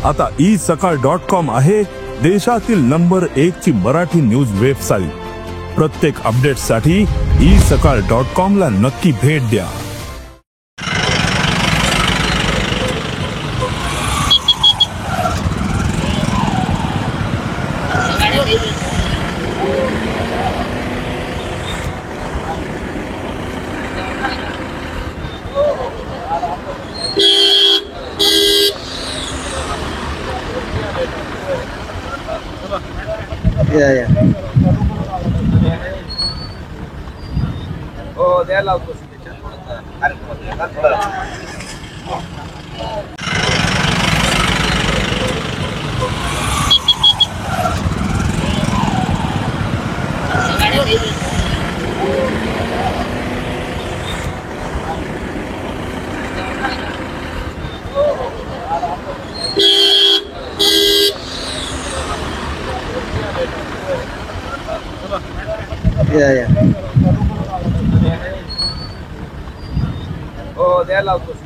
आता isakal.com आहे देशातील नंबर 1 ची मराठी न्यूज वेबसाईट। प्रत्येक अपडेटसाठी isakal.com ला नक्की भेट द्या। Yeah. Oh, they allow us. Yeah. Oh, they allow us.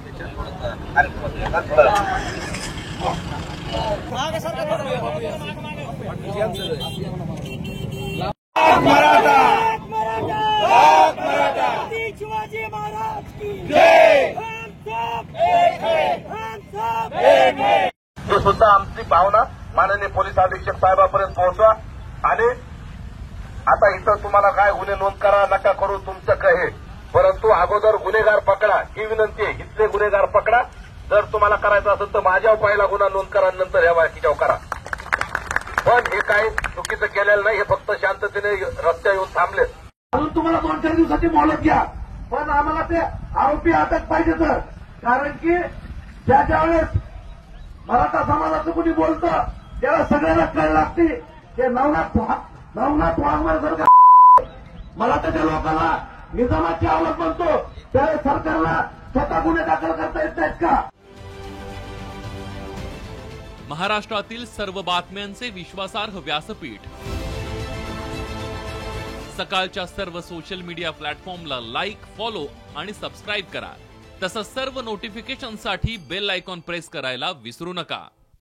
Shivaji Maharaj की जय। हे सुद्धा आमची भावना माननीय पोलीस अधीक्षक साहेबांपर्यंत पोहोचवा। आणि आता इथं तुम्हाला काय गुन्हे नोंद करा नका करू तुमचं काय, परंतु अगोदर गुन्हेगार पकडा ही विनंती आहे। इथले गुन्हेगार पकडा, जर तुम्हाला करायचं असेल तर माझ्यावर पहिला गुन्हा नोंद करा, नंतर या बाकीच्यावर करा। पण हे काही चुकीचं केलेलं नाही, हे फक्त शांततेने रस्त्यावर येऊन थांबले। अजून तुम्हाला 2-4 दिवसाची मोहलत घ्या, पण आम्हाला ते आरोपी अटक पाहिजे तर, कारण की ज्या वेळेस मराठा समाजाचं कुणी बोलतं त्याला सगळ्यांना कळ लागते ते नवनाथ वाघमारे जर मराठाच्या लोकांना निजामाची आवड बनतो त्यावेळेस सरकारला स्वतः गुन्हे दाखल करता येत नाहीत का? महाराष्ट्रातील सर्व बातम्यांचे विश्वासार्ह व्यासपीठ सकाळच्या सर्व सोशल मीडिया प्लॅटफॉर्मला लाईक, फॉलो आणि सबस्क्राईब करा। तसंच सर्व नोटिफिकेशनसाठी बेल आयकॉन प्रेस करायला विसरू नका।